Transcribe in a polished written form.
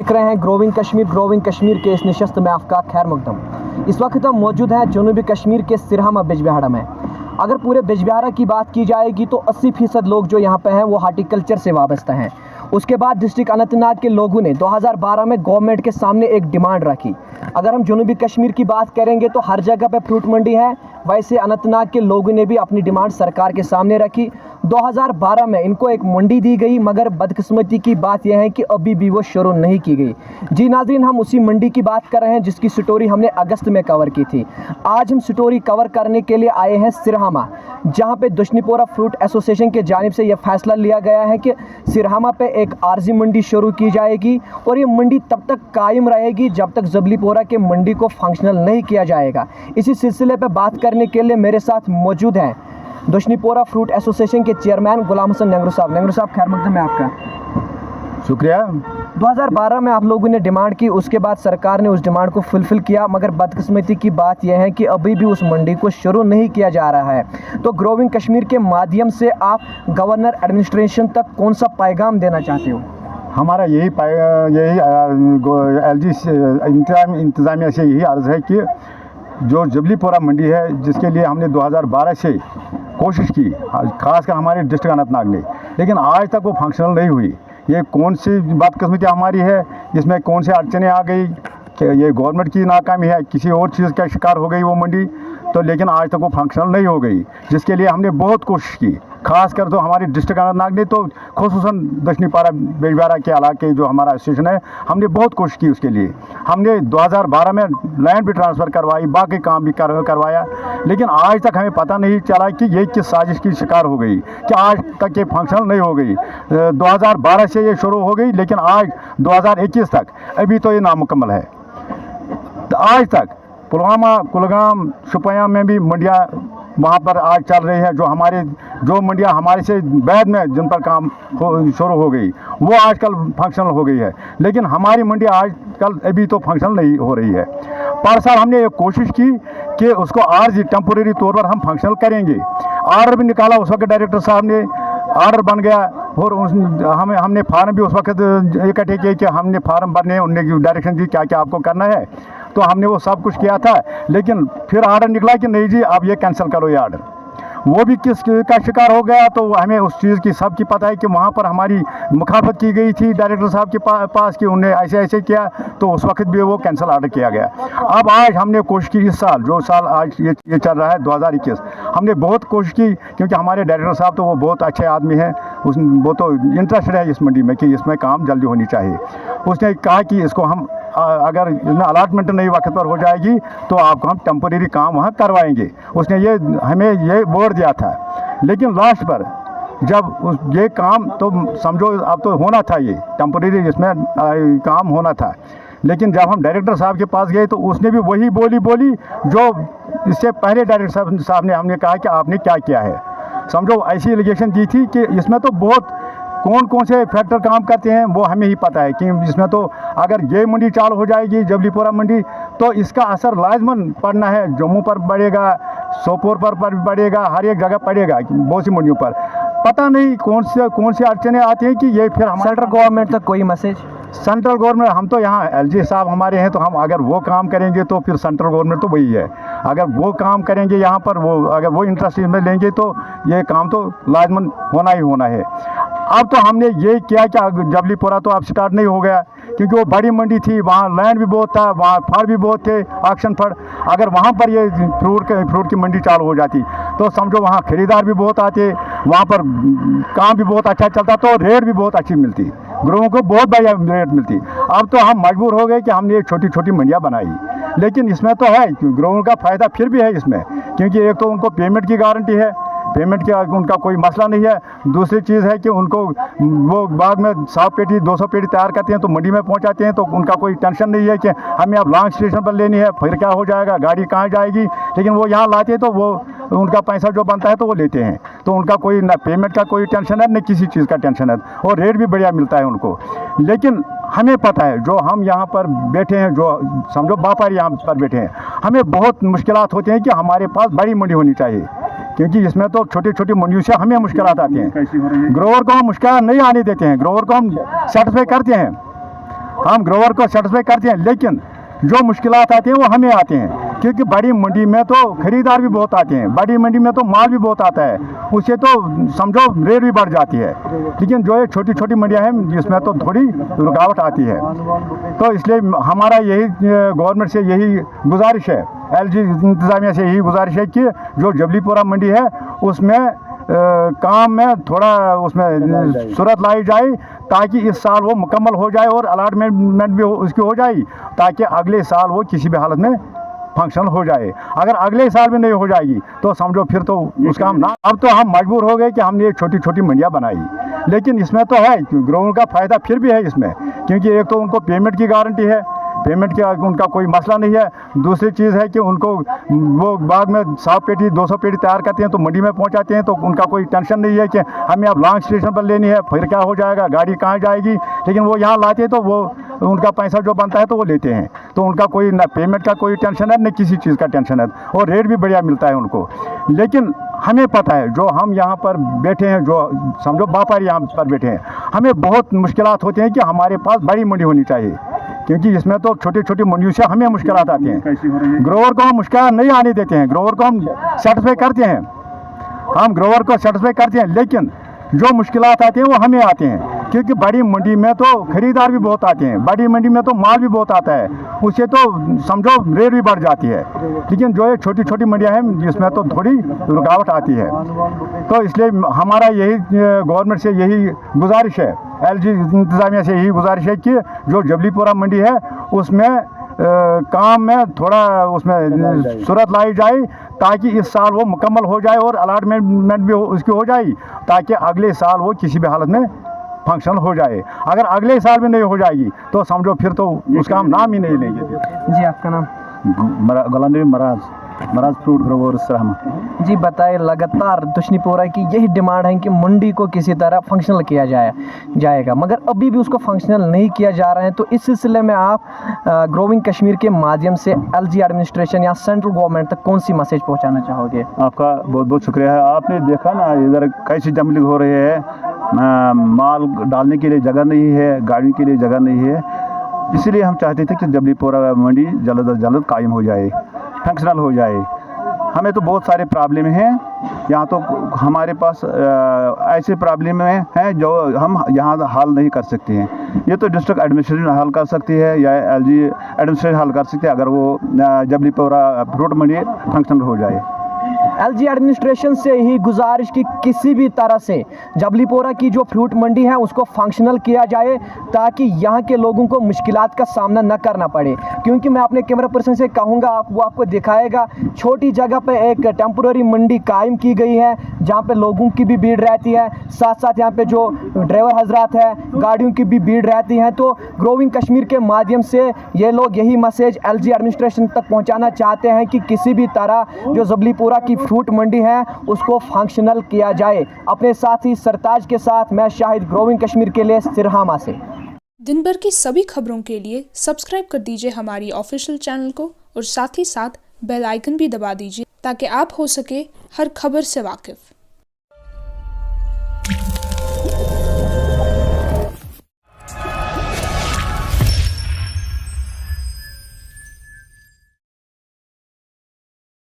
देख रहे हैं ग्रोविंग कश्मीर के इस नशस्त में आपका खैर मकदम। इस वक्त हम मौजूद हैं जनूबी कश्मीर के सिरहामा बिजबिहाड़ा में। अगर पूरे बिजबिहाड़ा की बात की जाएगी तो 80% लोग जो यहाँ पे हैं वो हार्टिकल्चर से वाबस्ता हैं। उसके बाद डिस्ट्रिक्ट अनंतनाग के लोगों ने 2012 में गवर्नमेंट के सामने एक डिमांड रखी। अगर हम जनूबी कश्मीर की बात करेंगे तो हर जगह पे फ्रूट मंडी है, वैसे अनंतनाग के लोगों ने भी अपनी डिमांड सरकार के सामने रखी। 2012 में इनको एक मंडी दी गई, मगर बदकिस्मती की बात यह है कि अभी भी वो शुरू नहीं की गई। जी नाज़रीन, हम उसी मंडी की बात कर रहे हैं जिसकी स्टोरी हमने अगस्त में कवर की थी। आज हम स्टोरी कवर करने के लिए आए हैं सिरहामा, जहां पे दुश्नीपोरा फ्रूट एसोसिएशन के जानिब से यह फैसला लिया गया है कि सिरहामा पे एक आर्जी मंडी शुरू की जाएगी और ये मंडी तब तक कायम रहेगी जब तक जबलीपोरा के मंडी को फंक्शनल नहीं किया जाएगा। इसी सिलसिले पे बात करने के लिए मेरे साथ मौजूद हैं दुश्नीपोरा फ्रूट एसोसिएशन के चेयरमैन गुलाम हसन नेंगरू साहब। नेंगरू साहब, खैर मकदम है आपका। शुक्रिया। 2012 में आप लोगों ने डिमांड की, उसके बाद सरकार ने उस डिमांड को फुलफिल किया, मगर बदकिस्मती की बात यह है कि अभी भी उस मंडी को शुरू नहीं किया जा रहा है। तो ग्रोविंग कश्मीर के माध्यम से आप गवर्नर एडमिनिस्ट्रेशन तक कौन सा पैगाम देना चाहते हो? हमारा यही LG इंतज़ामिया से यही अर्ज़ है कि जो जबलीपोरा मंडी है, जिसके लिए हमने 2012 से कोशिश की, खासकर हमारे डिस्ट्रिक्ट अनंतनाग ने, लेकिन आज तक वो फंक्शनल नहीं हुई। ये कौन सी बदकिस्मती हमारी है, इसमें कौन से अड़चने आ गई कि ये गवर्नमेंट की नाकामी है, किसी और चीज़ का शिकार हो गई वो मंडी, तो लेकिन आज तक वो फंक्शनल नहीं हो गई, जिसके लिए हमने बहुत कोशिश की। खासकर तो हमारी डिस्ट्रिक्ट अनंतनाग ने तो खुसूसन दक्षिणीपारा बिजबिहाड़ा के इलाके जो हमारा स्टेशन है, हमने बहुत कोशिश की उसके लिए। हमने 2012 में लैंड भी ट्रांसफ़र करवाई, बाकी काम भी करवाया, लेकिन आज तक हमें पता नहीं चला कि ये किस साजिश की शिकार हो गई कि आज तक ये फंक्शनल नहीं हो गई। 2012 से ये शुरू हो गई, लेकिन आज 2021 तक अभी तो ये नामुकम्मल है। आज तक पुलवामा, कुलगाम, शोपियां में भी मंडियाँ वहाँ पर आज चल रही है। जो मंडियाँ हमारे से बाद में जिन पर काम शुरू हो गई, वो आजकल फंक्शनल हो गई है, लेकिन हमारी मंडी आजकल अभी तो फंक्शनल नहीं हो रही है। पर साल हमने ये कोशिश की कि उसको आर्जी टेम्पोरेरी तौर पर हम फंक्शनल करेंगे। ऑर्डर भी निकाला उस वक्त डायरेक्टर साहब ने, ऑर्डर बन गया और हमने फार्म भी उस वक्त इकट्ठे किए कि हमने फार्म भरने, उनने डायरेक्शन दी क्या क्या आपको करना है, तो हमने वो सब कुछ किया था। लेकिन फिर ऑर्डर निकला कि नहीं जी, आप ये कैंसिल करो ये ऑर्डर। वो भी किस का शिकार हो गया, तो हमें उस चीज़ की सब की पता है कि वहाँ पर हमारी मुखालफत की गई थी डायरेक्टर साहब के पास कि उन्हें ऐसे ऐसे किया, तो उस वक्त भी वो कैंसिल ऑर्डर किया गया। अब आज हमने कोशिश की, इस साल जो साल आज ये चल रहा है 2021, हमने बहुत कोशिश की, क्योंकि हमारे डायरेक्टर साहब तो वो बहुत अच्छे आदमी हैं, वो तो इंटरेस्टेड है इस मंडी में कि इसमें काम जल्दी होनी चाहिए। उसने कहा कि इसको हम अगर इसमें अलॉटमेंट नहीं वक्त पर हो जाएगी तो आपको हम टेम्पोरेरी काम वहाँ करवाएंगे। उसने हमें ये वर्ड दिया था, लेकिन लास्ट पर जब ये काम तो समझो अब तो होना था, ये टेम्पोरेरी इसमें काम होना था, लेकिन जब हम डायरेक्टर साहब के पास गए तो उसने भी वही बोली जो इससे पहले डायरेक्टर साहब ने हमने कहा कि आपने क्या किया है। समझो ऐसी एलिगेशन दी थी कि इसमें तो बहुत कौन से फैक्टर काम करते हैं वो हमें ही पता है कि इसमें तो अगर ये मंडी चालू हो जाएगी जबलीपोरा मंडी, तो इसका असर लाजमन पड़ना है। जम्मू पर पड़ेगा, सोपोर पर पड़ेगा, हर एक जगह पड़ेगा, बहुत सी मंडियों पर। पता नहीं कौन से अड़चने आती हैं कि ये फिर हमारे सेंट्रल गवर्नमेंट तक कोई मैसेज? सेंट्रल गवर्नमेंट, हम तो यहाँ LG साहब हमारे हैं, तो हम अगर वो काम करेंगे तो फिर सेंट्रल गवर्नमेंट तो वही है। अगर वो काम करेंगे यहाँ पर, अगर वो इंटरेस्ट में लेंगे तो ये काम तो लाजमन होना ही होना है। अब तो हमने ये किया कि जबलीपोरा तो अब स्टार्ट नहीं हो गया, क्योंकि वो बड़ी मंडी थी, वहाँ लैंड भी बहुत था, वहाँ फड़ भी बहुत थे, ऑक्शन फड़। अगर वहाँ पर ये फ्रूट की मंडी चालू हो जाती तो समझो वहाँ खरीदार भी बहुत आते, वहाँ पर काम भी बहुत अच्छा चलता, तो रेट भी बहुत अच्छी मिलती, ग्रोहों को बहुत बढ़िया रेट मिलती। अब तो हम मजबूर हो गए कि हमने छोटी छोटी मंडियाँ बनाई, लेकिन इसमें तो है ग्रोहों का फ़ायदा फिर भी है इसमें, क्योंकि एक तो उनको पेमेंट की गारंटी है, पेमेंट का उनका कोई मसला नहीं है। दूसरी चीज़ है कि उनको वो बाद में 100 पेटी 200 पेटी तैयार करते हैं तो मंडी में पहुंचाते हैं, तो उनका कोई टेंशन नहीं है कि हमें अब लॉन्ग स्टेशन पर लेनी है, फिर क्या हो जाएगा, गाड़ी कहाँ जाएगी। लेकिन वो यहाँ लाते हैं तो वो उनका पैसा जो बनता है तो वो लेते हैं, तो उनका कोई ना पेमेंट का कोई टेंशन है, न किसी चीज़ का टेंशन है, और रेट भी बढ़िया मिलता है उनको। लेकिन हमें पता है, जो हम यहाँ पर बैठे हैं, जो समझो व्यापारी यहाँ पर बैठे हैं, हमें बहुत मुश्किलात होती हैं कि हमारे पास बड़ी मंडी होनी चाहिए, क्योंकि इसमें तो छोटी छोटी मंडियों से हमें मुश्किलात आती हैं। ग्रोवर को हम मुश्किल नहीं आने देते हैं, ग्रोवर को हम सेटिस्फाई करते हैं। हम ग्रोवर को सेटिस्फाई करते हैं, लेकिन जो मुश्किलात आती हैं वो हमें आते हैं, क्योंकि बड़ी मंडी में तो खरीदार भी बहुत आते हैं, बड़ी मंडी में तो माल भी बहुत आता है, उससे तो समझो रेट भी बढ़ जाती है। लेकिन जो ये छोटी छोटी मंडियां हैं जिसमें तो थोड़ी रुकावट आती है। तो इसलिए हमारा यही गवर्नमेंट से यही गुजारिश है, LG इंतज़ामिया से यही गुजारिश है कि जो जबलीपुरा मंडी है उसमें काम में थोड़ा उसमें सूरत लाई जाए, ताकि इस साल वो मुकम्मल हो जाए और अलॉटमेंट भी उसकी हो जाए, ताकि अगले साल वो किसी भी हालत में फंक्शनल हो जाए। अगर अगले साल भी नहीं हो जाएगी तो समझो फिर तो उसका हम ना, अब तो हम मजबूर हो गए कि हमने ये छोटी छोटी मंडियाँ बनाई। लेकिन इसमें तो है ग्रोवर का फ़ायदा फिर भी है इसमें, क्योंकि एक तो उनको पेमेंट की गारंटी है, पेमेंट का उनका कोई मसला नहीं है। दूसरी चीज़ है कि उनको वो बाद में 100 पेटी 200 पेटी तैयार करते हैं तो मंडी में पहुंचाते हैं, तो उनका कोई टेंशन नहीं है कि हमें अब लॉन्ग स्टेशन पर लेनी है, फिर क्या हो जाएगा, गाड़ी कहाँ जाएगी। लेकिन वो यहाँ लाते हैं तो वो उनका पैसा जो बनता है तो वो लेते हैं, तो उनका कोई ना पेमेंट का कोई टेंशन है, न किसी चीज़ का टेंशन है, और रेट भी बढ़िया मिलता है उनको। लेकिन हमें पता है जो हम यहाँ पर बैठे हैं, जो समझो व्यापारी यहाँ पर बैठे हैं, हमें बहुत मुश्किलात होती हैं कि हमारे पास बड़ी मंडी होनी चाहिए, क्योंकि इसमें तो छोटी छोटी मंडियों से हमें मुश्किलात आती हैं। ग्रोवर को हम मुश्किल नहीं आने देते हैं, ग्रोवर को हम सेटिस्फाई करते हैं, हम ग्रोवर को सेटिस्फाई करते हैं, लेकिन जो मुश्किलात आती हैं वो हमें आते हैं, क्योंकि बड़ी मंडी में तो खरीदार भी बहुत आते हैं, बड़ी मंडी में तो माल भी बहुत आता है, उससे तो समझो रेट भी बढ़ जाती है। लेकिन जो ये छोटी छोटी मंडियां हैं जिसमें तो थोड़ी रुकावट आती है। तो इसलिए हमारा यही गवर्नमेंट से यही गुजारिश है, LG इंतज़ामिया से यही गुजारिश है कि जो जबलीपुरा मंडी है उसमें काम में थोड़ा उसमें सूरत लाई जाए, ताकि इस साल वो मुकम्मल हो जाए और अलॉटमेंट भी उसकी हो जाए, ताकि अगले साल वो किसी भी हालत में फंक्शनल हो जाए। अगर अगले साल भी नहीं हो जाएगी तो समझो फिर तो उसका हम नाम ही नहीं लेंगे। जी, आपका नाम? गुलाम नबी मराज फ्रूट ग्रोवर सिरहामा। जी बताइए, लगातार दुश्मनीपोरा की यही डिमांड है कि मंडी को किसी तरह फंक्शनल किया जाएगा, मगर अभी भी उसको फंक्शनल नहीं किया जा रहा है। तो इस सिलसिले में आप ग्रोविंग कश्मीर के माध्यम से LG एडमिनिस्ट्रेशन या सेंट्रल गवर्नमेंट तक कौन सी मैसेज पहुंचाना चाहोगे? आपका बहुत बहुत शुक्रिया है। आपने देखा ना इधर कैसी जंगलिंग हो रही है, माल डालने के लिए जगह नहीं है, गाड़ी के लिए जगह नहीं है, इसलिए हम चाहते थे कि जबलीपुरा मंडी जल्द अज जल्द कायम हो जाए, फंक्शनल हो जाए। हमें तो बहुत सारे प्रॉब्लम हैं यहाँ, तो हमारे पास ऐसे प्रॉब्लम हैं जो हम यहाँ हल नहीं कर सकते हैं। ये तो डिस्ट्रिक्ट एडमिनिस्ट्रेशन हल कर सकती है या LG एडमिनिस्ट्रेशन हल कर सकती है, अगर वो जबलीपुरा फ्रूट मंडी फंक्शनल हो जाए। LG एडमिनिस्ट्रेशन से ही गुजारिश कि किसी भी तरह से जबलीपुरा की जो फ्रूट मंडी है उसको फंक्शनल किया जाए, ताकि यहाँ के लोगों को मुश्किलात का सामना न करना पड़े। क्योंकि मैं अपने कैमरा पर्सन से कहूँगा, वो आपको दिखाएगा, छोटी जगह पे एक टेम्पोररी मंडी कायम की गई है, जहाँ पे लोगों की भी भीड़ रहती है, साथ साथ यहाँ पे जो ड्राइवर हजरात है, गाड़ियों की भी भीड़ रहती है। तो ग्रोविंग कश्मीर के माध्यम से ये लोग यही मैसेज LG एडमिनिस्ट्रेशन तक पहुँचाना चाहते हैं कि किसी भी तरह जो जबलीपुरा की फ्रूट मंडी है उसको फंक्शनल किया जाए। अपने साथी सरताज के साथ मैं शाहिद, ग्रोविंग कश्मीर के लिए सिरहामा से। दिन भर की सभी खबरों के लिए सब्सक्राइब कर दीजिए हमारी ऑफिशियल चैनल को, और साथ ही साथ बेल आइकन भी दबा दीजिए, ताकि आप हो सके हर खबर से वाकिफ।